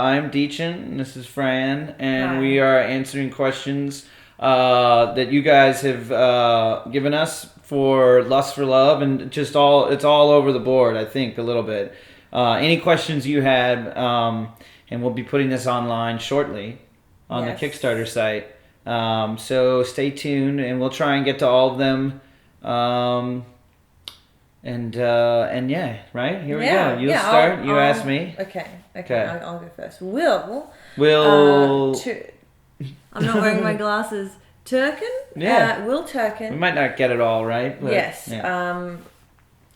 I'm Dichen, and this is Fran, and Hi. we are answering questions that you guys have given us for Lust for Love, and it's all over the board, I think, a little bit. Any questions you had, and we'll be putting this online shortly on Yes. the Kickstarter site. So stay tuned, and we'll try and get to all of them. And yeah, right? Here we go. You'll start. You ask me. Okay. Okay. I'll go first. Will. We'll. I'm not wearing my glasses. Turkin? Yeah. Will Turkin. We might not get it all right. But, Yes. yeah.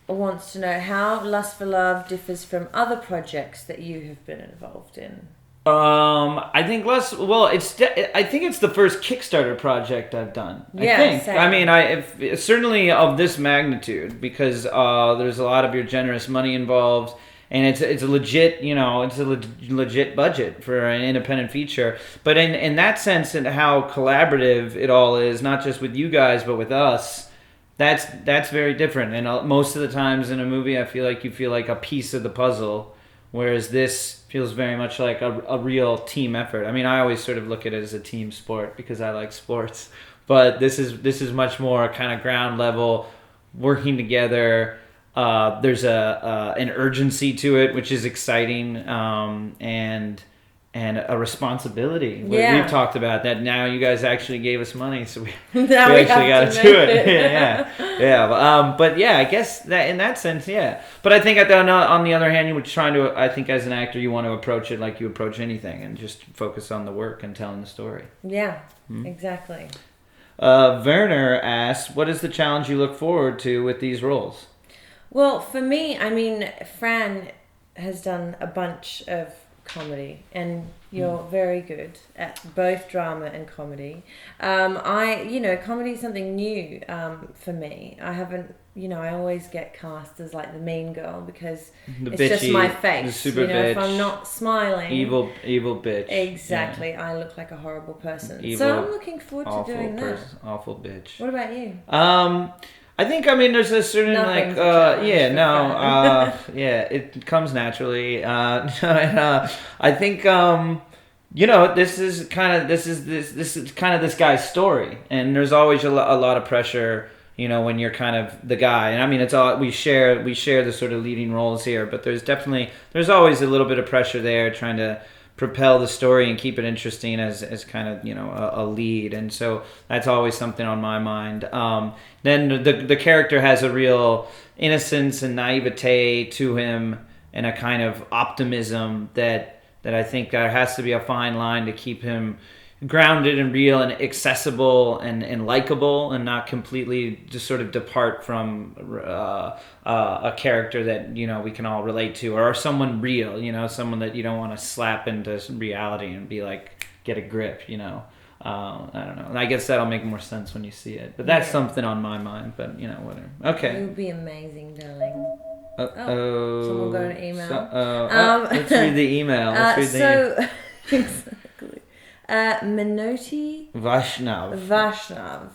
Wants to know how Lust for Love differs from other projects that you have been involved in. I think I think it's the first Kickstarter project I've done. Yeah, I think. same. I mean, certainly of this magnitude, because there's a lot of your generous money involved, and it's a legit, legit budget for an independent feature. But in that sense, and how collaborative it all is, not just with you guys but with us, that's very different. And most of the times in a movie, I feel like you feel like a piece of the puzzle. Whereas this feels very much like a real team effort. I mean, I always sort of look at it as a team sport because I like sports. But this is much more kind of ground level, working together. There's an urgency to it, which is exciting, and a responsibility. Yeah. We've talked about that. Now you guys actually gave us money, so we Now we actually got have to to do make it. it. Yeah. But yeah, I guess that in that sense, yeah. But I think on the other hand, you were trying to. I think as an actor, you want to approach it like you approach anything, and just focus on the work and telling the story. Yeah, exactly. Werner asks, "What is the challenge you look forward to with these roles?" Well, for me, I mean, Fran has done a bunch of comedy, and you're very good at both drama and comedy. Comedy is something new for me. I haven't, I always get cast as like the mean girl because The it's just bitchy, my the face. super If bitch. I'm not smiling, Evil bitch. exactly, Yeah. I look like a horrible person. Evil, so I'm looking forward to awful doing that. awful bitch. What about you? I think there's a certain Nothing's a challenge for it comes naturally. I think this is kind of this guy's story, and there's always a lot of pressure. When you're kind of the guy, and I mean, it's all we share the sort of leading roles here, but there's always a little bit of pressure there, trying to propel the story and keep it interesting as kind of a lead, and so that's always something on my mind. Then the character has a real innocence and naivete to him, and a kind of optimism that I think there has to be a fine line to keep him grounded and real and accessible and likable, and not completely just sort of depart from a character that we can all relate to, or someone real, someone that you don't want to slap into reality and be like, get a grip. I don't know. And I guess that'll make more sense when you see it. But that's something on my mind. But whatever. Okay. It would be amazing, darling. Oh, someone got an email. Let's read the email. Exactly. Minoti Vaishnav.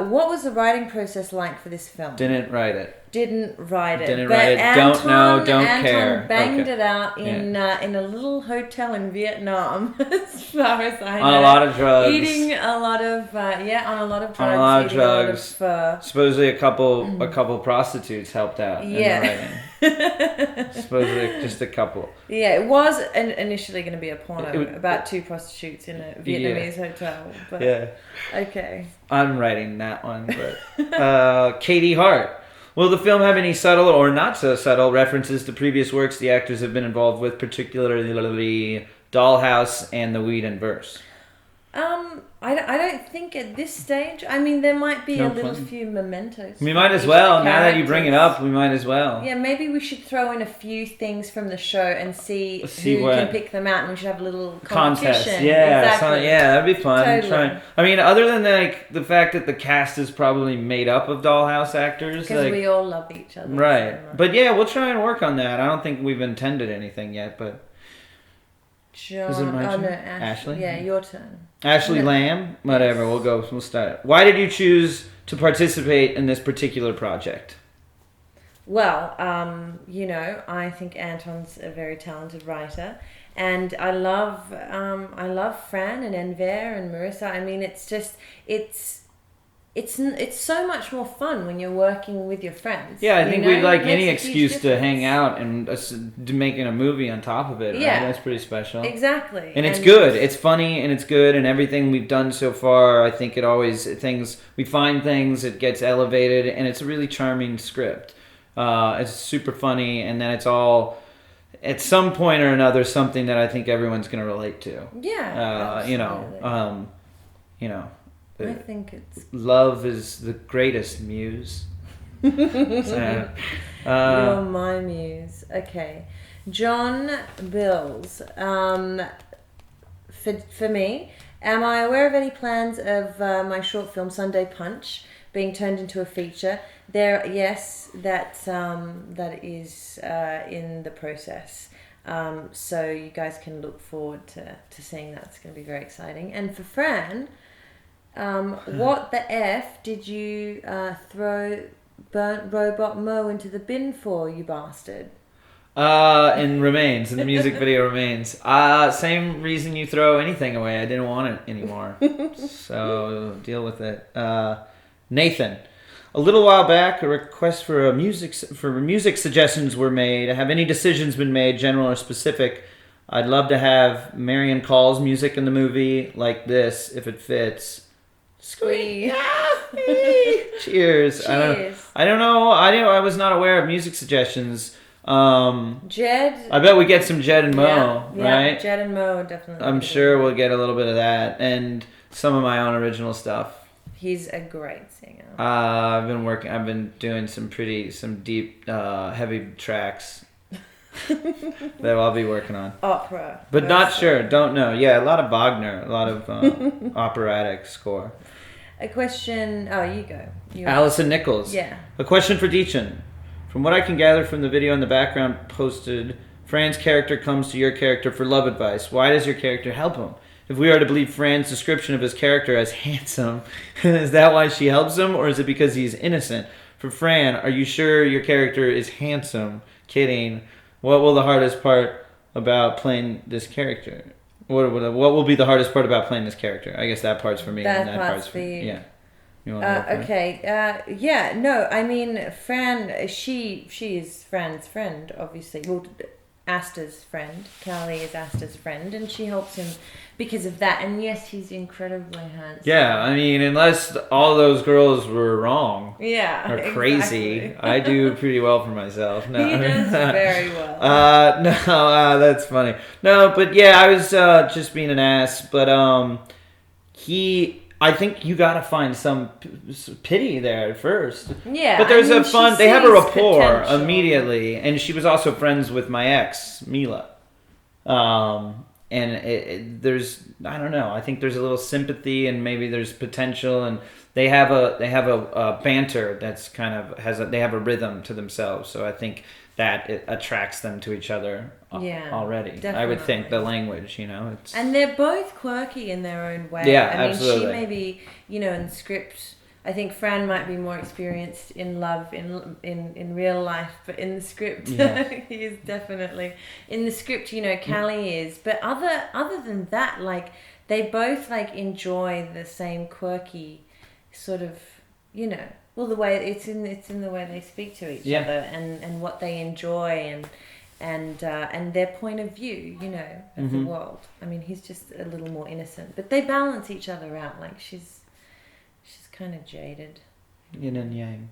What was the writing process like for this film? Didn't write it. Didn't write it. Didn't But write it. Don't know. Don't Anton care. banged Okay. it out in a little hotel in Vietnam, as far as I know. On a lot of drugs. Eating a lot of on a lot of drugs. On a lot of eating a lot drugs. pho. Supposedly a couple prostitutes helped out. Yeah. In the writing. Supposedly just a couple. Yeah, it was initially going to be a porno It- about two prostitutes in a Vietnamese hotel. But Yeah. okay. I'm writing that one, but Katie Hart. Will the film have any subtle or not so subtle references to previous works the actors have been involved with, particularly Dollhouse and The Weed and Verse? I don't think at this stage. I mean, there might be No a little plan. few mementos. We from might as each well. of the Now that you bring it characters. up, we might as well. Yeah, maybe we should throw in a few things from the show and see who what- can pick them out, and we should have a little Contest. competition. Yeah, exactly. that'd be fun. Totally. I mean, other than the fact that the cast is probably made up of Dollhouse actors, Because we all love each other. right? so much. But yeah, we'll try and work on that. I don't think we've intended anything yet, but John, Is it my turn? no, Ashley? Yeah, your turn. Ashley No. Lamb, whatever. We'll start. Why did you choose to participate in this particular project? Well, I think Anton's a very talented writer, and I love Fran and Enver and Marissa. I mean, it's just it's so much more fun when you're working with your friends. Yeah, I think we'd like any Makes a huge excuse to difference. hang out and making a movie on top of it. Right? Yeah. That's pretty special. Exactly. And it's good. It's funny and it's good, and everything we've done so far, I think we find things, it gets elevated, and it's a really charming script. It's super funny, and then it's all, at some point or another, something that I think everyone's going to relate to. Yeah. I think it's... Love is the greatest muse. So, You're my muse. Okay. John Bills. For me, am I aware of any plans of my short film Sunday Punch being turned into a feature? Yes, that is in the process. So you guys can look forward to seeing that. It's going to be very exciting. And for Fran... what the F did you throw burnt robot Mo into the bin for, you bastard? In Remains, in the music video Remains. Same reason you throw anything away. I didn't want it anymore. So deal with it. Nathan. A little while back, a request for music suggestions were made. Have any decisions been made, general or specific? I'd love to have Marion Call's music in the movie, like this, if it fits. Squeak! Cheers. I don't know. I was not aware of music suggestions. Jed. I bet we get some Jed and Mo, right? Jed and Mo definitely. I'm sure we'll get a little bit of that, and some of my own original stuff. He's a great singer. I've been doing some deep, heavy tracks that I'll be working on. Opera. But not sure. Don't know. Yeah, a lot of Wagner, a lot of operatic score. A question. Oh, you go. Allison Nichols. Yeah. A question for Dichen. From what I can gather from the video in the background posted, Fran's character comes to your character for love advice. Why does your character help him? If we are to believe Fran's description of his character as handsome, is that why she helps him, or is it because he's innocent? For Fran, are you sure your character is handsome? Kidding. What will the hardest part about playing this character? What will be the hardest part about playing this character? I guess that part's for me. That and part's for you. Yeah. You want to okay. Yeah. No. I mean, Fran. She is Fran's friend, obviously. Well, Asta's friend. Callie is Asta's friend, and she helps him because of that. And yes, he's incredibly handsome. Yeah, I mean, unless all those girls were wrong. Yeah. Or crazy. Exactly. I do pretty well for myself. No. He does very well. No, that's funny. No, but yeah, I was just being an ass. But I think you gotta find some pity there at first. Yeah, but there's they have a rapport potential. Immediately, and she was also friends with my ex, Mila. And there's, I don't know, I think there's a little sympathy, and maybe there's potential, and they have a banter that's kind of they have a rhythm to themselves. So I think that it attracts them to each other already. Definitely. I would think the language, and they're both quirky in their own way. Yeah, I mean, absolutely. she may be, in the script, I think Fran might be more experienced in love in real life, but in the script, he is definitely in the script. Callie is, but other than that, like they both enjoy the same quirky sort of, well, the way it's in the way they speak to each other and what they enjoy and their point of view, of the world. I mean, he's just a little more innocent, but they balance each other out. Like she's kind of jaded. Yin and yang.